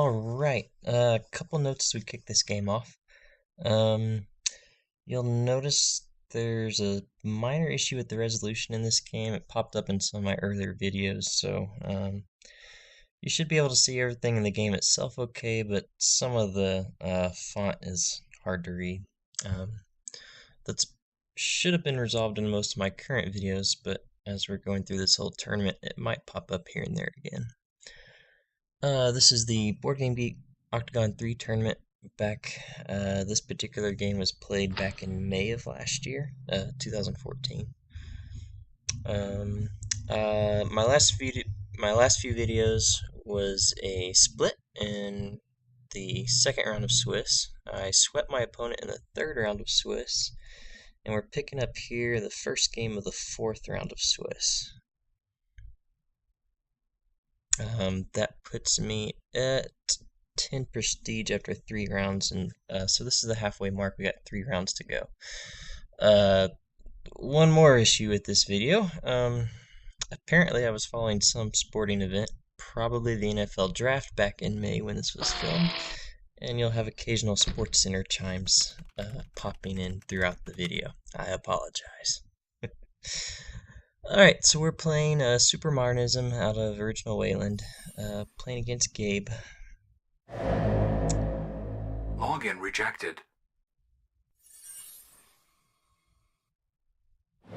Alright, a couple notes as we kick this game off. You'll notice there's a minor issue with the resolution in this game. It popped up in some of my earlier videos, so you should be able to see everything in the game itself okay, but some of the font is hard to read. That should have been resolved in most of my current videos, but as we're going through this whole tournament, it might pop up here and there again. This is the BoardGameGeek OCTGN 3 tournament. This particular game was played back in May of last year, 2014. My last few videos was a split in the second round of Swiss. I swept my opponent in the third round of Swiss, and we're picking up here the first game of the fourth round of Swiss. That puts me at 10 prestige after 3 rounds, and so this is the halfway mark. We got 3 rounds to go. One more issue with this video. Apparently I was following some sporting event, probably the NFL draft back in May when this was filmed, and you'll have occasional Sports Center chimes popping in throughout the video. I apologize. Alright, so we're playing Supermodernism out of original Weyland, playing against Gabe. Login rejected.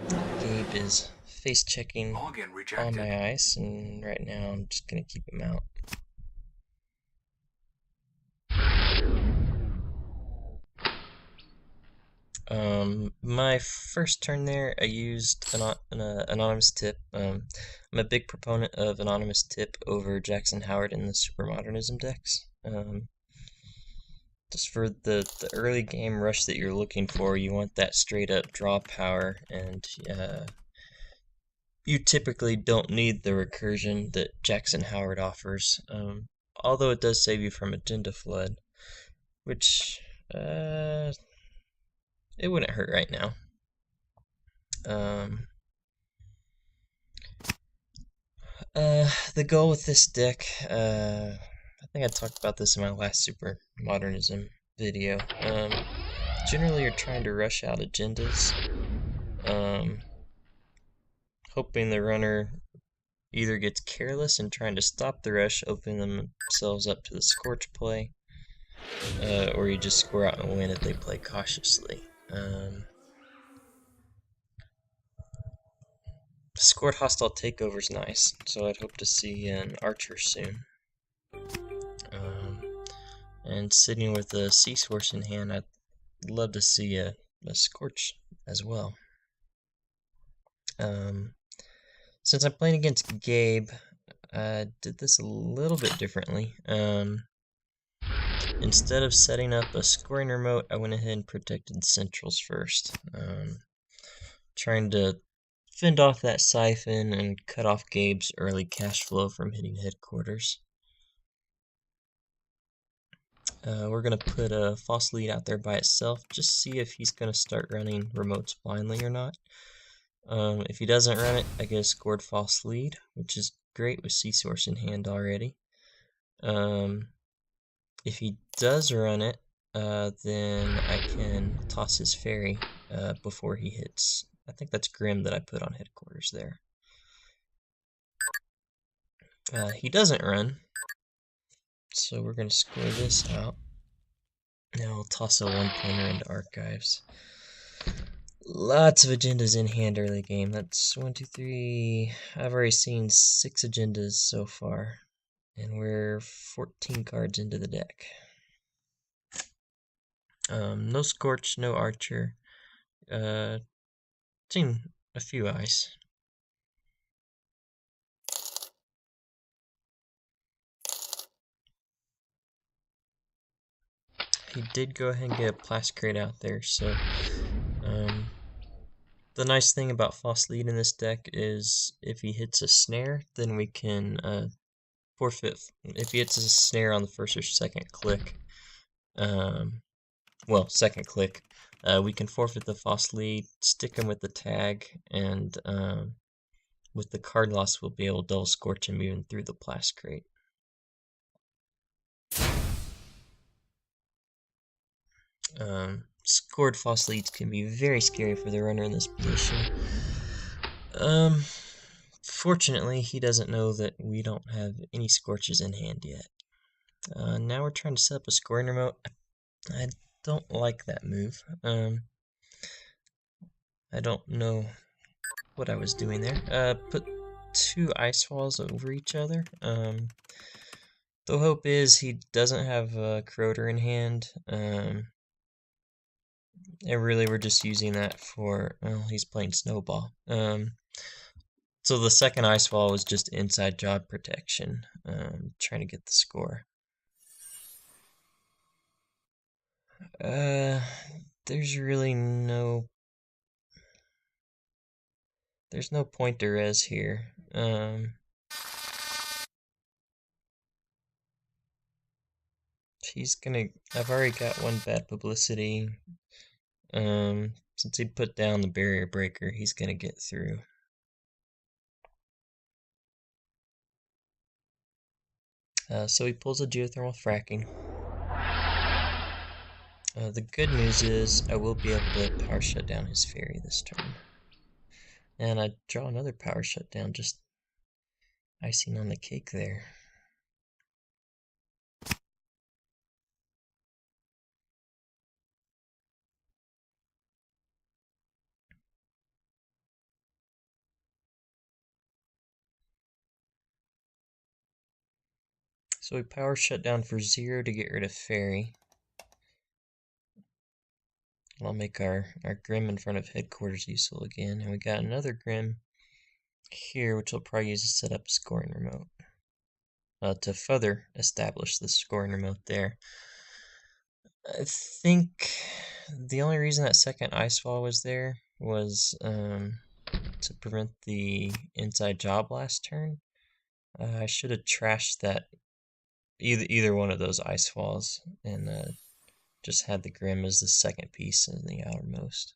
Gabe is face checking all my ice, and right now I'm just gonna keep him out. My first turn there, I used an anonymous tip. I'm a big proponent of anonymous tip over Jackson Howard in the Supermodernism decks. Just for the early game rush that you're looking for, you want that straight up draw power, and you typically don't need the recursion that Jackson Howard offers, although it does save you from agenda flood, which it wouldn't hurt right now. The goal with this deck, I think I talked about this in my last Supermodernism video. Generally, you're trying to rush out agendas, hoping the runner either gets careless and trying to stop the rush, opening themselves up to the Scorch play, or you just score out and win if they play cautiously. Scored Hostile Takeover is nice, so I'd hope to see an Archer soon. And sitting with a Sea Source in hand, I'd love to see a Scorch as well. Since I'm playing against Gabe, I did this a little bit differently. Instead of setting up a scoring remote, I went ahead and protected centrals first. Trying to fend off that siphon and cut off Gabe's early cash flow from hitting headquarters. We're going to put a false lead out there by itself, just see if he's going to start running remotes blindly or not. If he doesn't run it, I get a scored false lead, which is great with Sea Source in hand already. If he does run it, then I can toss his ferry before he hits. I think that's Grim that I put on headquarters there. He doesn't run, so we're going to score this out. Now we'll toss a 1-pointer into archives. Lots of agendas in hand early game. That's 1, 2, 3. I've already seen 6 agendas so far, and we're 14 cards into the deck. No Scorch, no Archer. Seen a few ice. He did go ahead and get a Plascrate out there, so the nice thing about false lead in this deck is if he hits a snare, then we can forfeit. If he hits a snare on the first or second click, second click, we can forfeit the false lead, stick him with the tag, and with the card loss, we'll be able to double Scorch him even through the Plascrate. Scored false leads can be very scary for the runner in this position. Fortunately, he doesn't know that we don't have any scorches in hand yet. Now we're trying to set up a scoring remote. I don't like that move. I don't know what I was doing there. Put two ice walls over each other. The hope is he doesn't have a corroder in hand. And really we're just using that for, well, he's playing Snowball. So the second ice wall was just inside job protection, trying to get the score. There's really there's no point to res here. I've already got one bad publicity. Since he put down the barrier breaker, he's gonna get through. So he pulls a Geothermal Fracking. The good news is I will be able to power shut down his ferry this turn. And I draw another power shutdown, just icing on the cake there. So we power shut down for 0 to get rid of ferry. I'll make our Grim in front of headquarters useful again. And we got another Grim here, which we'll probably use to set up a scoring remote. To further establish the scoring remote there. I think the only reason that second ice wall was there was to prevent the inside job last turn. I should have trashed that either one of those ice walls and just had the Grim as the second piece in the outermost.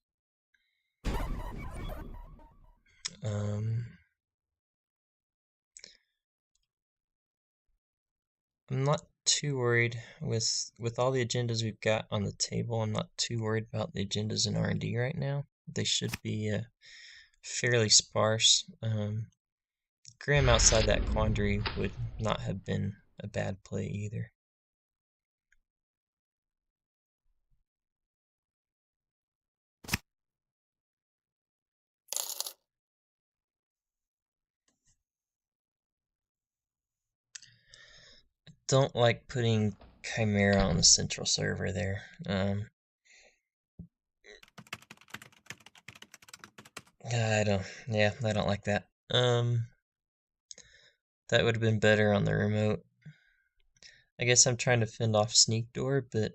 I'm not too worried with all the agendas we've got on the table. I'm not too worried about the agendas in R&D right now. They should be fairly sparse. Grim outside that quandary would not have been a bad play either. Don't like putting Chimera on the central server there. I don't like that. That would have been better on the remote. I guess I'm trying to fend off Sneak Door, but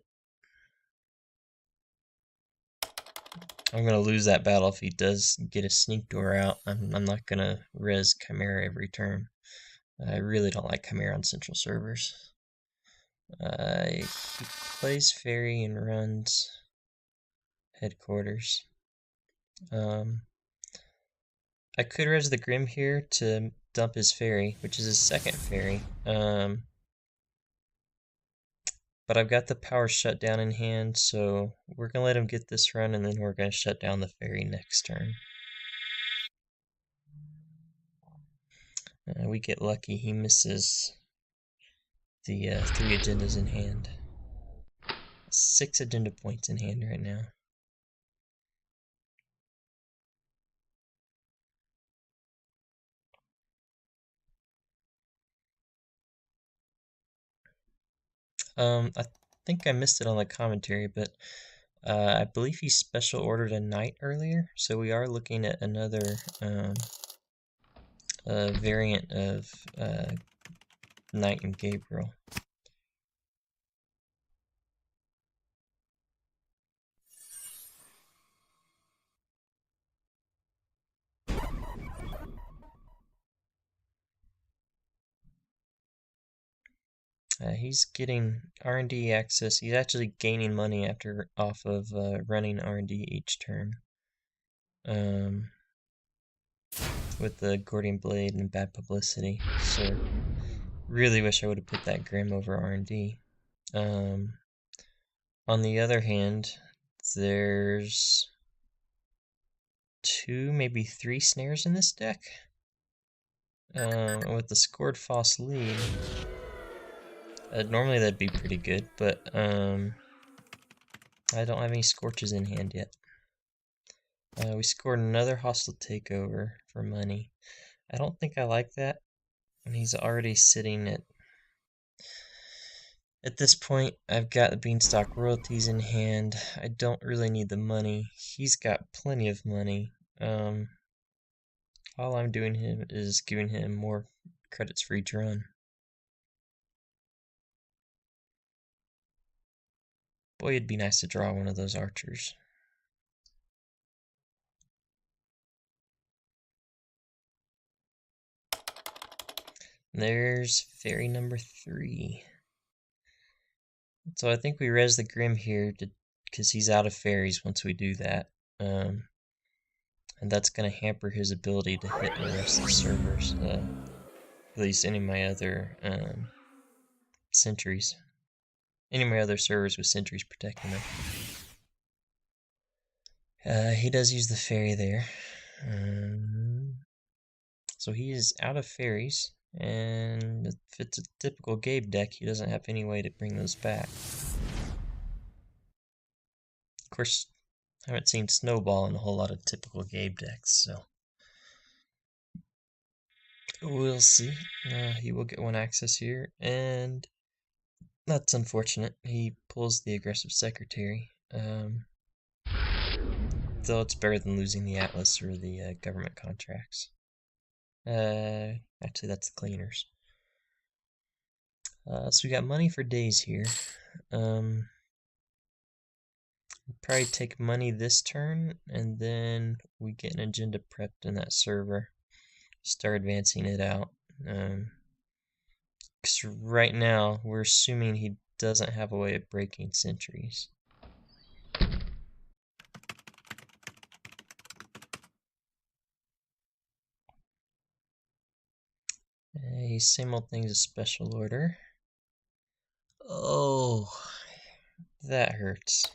I'm gonna lose that battle if he does get a Sneak Door out. I'm not gonna res Chimera every turn. I really don't like Chimera on central servers. He plays Ferry and runs headquarters. I could res the Grim here to dump his Ferry, which is his second Ferry. But I've got the power shutdown in hand, so we're gonna let him get this run, and then we're gonna shut down the ferry next turn. We get lucky, he misses the 3 agendas in hand. 6 agenda points in hand right now. I think I missed it on the commentary, but I believe he special ordered a knight earlier, so we are looking at another variant of Knight and Gabriel. He's getting R&D access. He's actually gaining money off of running R&D each turn. With the Gordian Blade and bad publicity. So, really wish I would have put that Grim over R&D. On the other hand, there's 2, maybe 3 snares in this deck. With the scored false lead, normally that'd be pretty good, but I don't have any Scorches in hand yet. We scored another Hostile Takeover for money. I don't think I like that. And he's already sitting at this point, I've got the Beanstalk Royalties in hand. I don't really need the money. He's got plenty of money. All I'm doing is giving him more credits for each run. Boy, it'd be nice to draw one of those archers. There's fairy number 3. So I think we res the Grim here because he's out of fairies once we do that. And that's going to hamper his ability to hit the rest of the servers. At least any of my other sentries. Any of my other servers with sentries protecting them. He does use the fairy there. So he is out of fairies. And if it's a typical Gabe deck, he doesn't have any way to bring those back. Of course, I haven't seen Snowball in a whole lot of typical Gabe decks, so we'll see. He will get 1 access here, and that's unfortunate. He pulls the aggressive secretary. Though it's better than losing the Atlas or the government contracts. Actually, that's the cleaners. So we got money for days here. We'll probably take money this turn, and then we get an agenda prepped in that server. Start advancing it out. Because right now, we're assuming he doesn't have a way of breaking sentries. Same old thing's a special order. Oh, that hurts.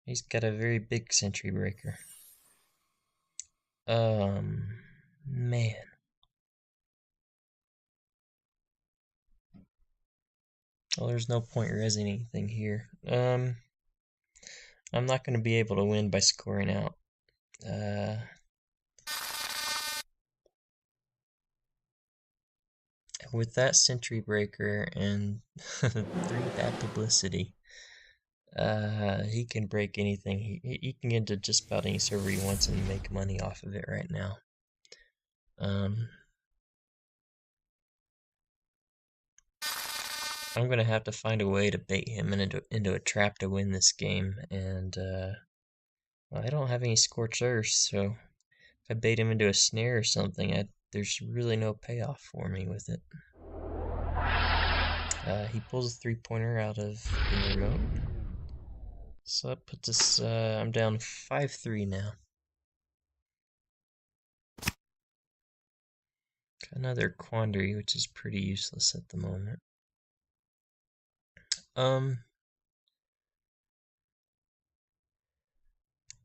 He's got a very big sentry breaker. Man. Well, there's no point resing anything here. I'm not going to be able to win by scoring out. With that sentry breaker and 3 bad publicity, he can break anything. He can get into just about any server he wants and make money off of it right now. I'm gonna have to find a way to bait him into a trap to win this game, and well, I don't have any Scorched Earth, so if I bait him into a snare or something, there's really no payoff for me with it. He pulls a 3-pointer out of the remote. So that puts us, I'm down 5-3 now. Got another quandary, which is pretty useless at the moment.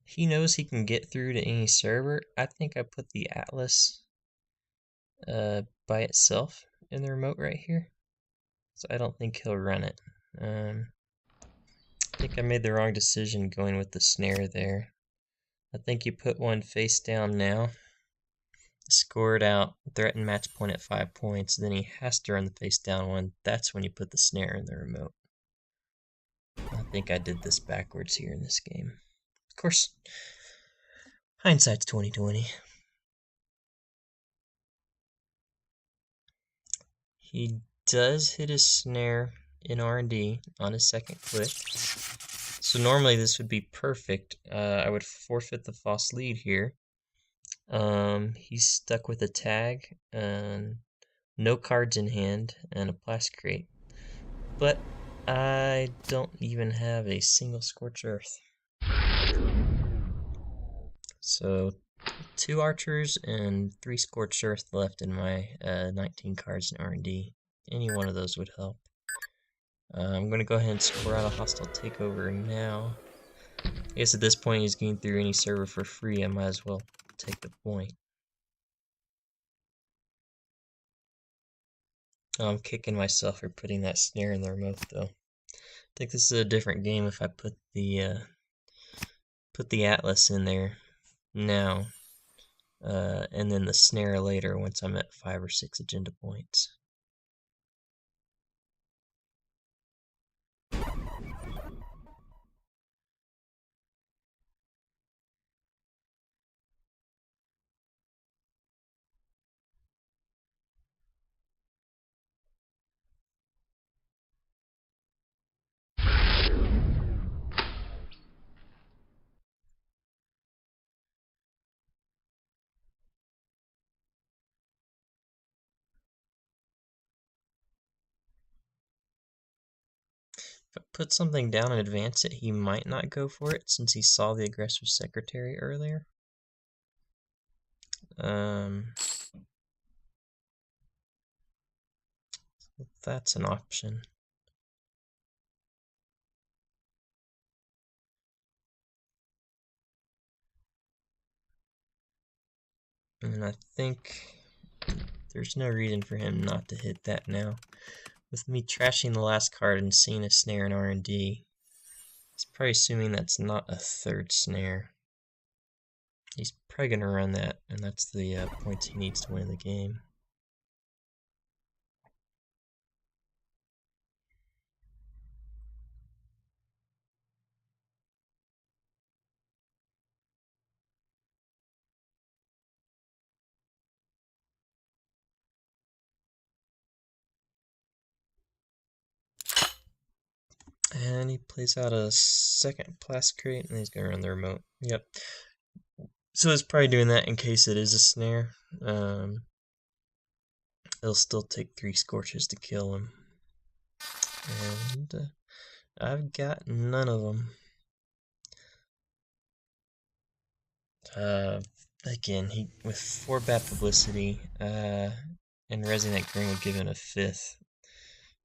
He knows he can get through to any server. I think I put the Atlas by itself in the remote right here. So I don't think he'll run it. I think I made the wrong decision going with the snare there. I think you put one face down now, scored out, threaten match point at 5 points, then he has to run the face down one. That's when you put the snare in the remote. I think I did this backwards here in this game. Of course, hindsight's 20/20. He does hit his snare in R&D on his second click. So normally this would be perfect. I would forfeit the false lead here. He's stuck with a tag, no cards in hand, and a plastic crate. But I don't even have a single Scorched Earth. So 2 archers and 3 Scorched Earth left in my 19 cards in R&D. Any one of those would help. I'm going to go ahead and score out a hostile takeover now. I guess at this point he's getting through any server for free, I might as well take the point. Oh, I'm kicking myself for putting that snare in the remote though. I think this is a different game if I put the atlas in there now, and then the snare later once I'm at 5 or 6 agenda points. If I put something down and advance it, he might not go for it since he saw the aggressive secretary earlier. That's an option. And I think there's no reason for him not to hit that now. With me trashing the last card and seeing a snare in R&D, he's probably assuming that's not a third snare. He's probably going to run that, and that's the points he needs to win the game. And he plays out a second plastic crate, and he's going to run the remote. Yep. So he's probably doing that in case it is a snare. It'll still take 3 scorches to kill him. And I've got none of them. Again, he with 4 bad publicity, and rezzing that green would give him a 5th.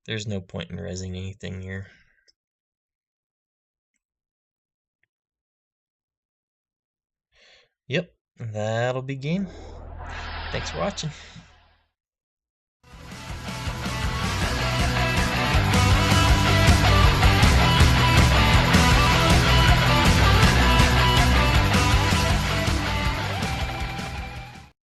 There's no point in rezzing anything here. Yep, that'll be game. Thanks for watching.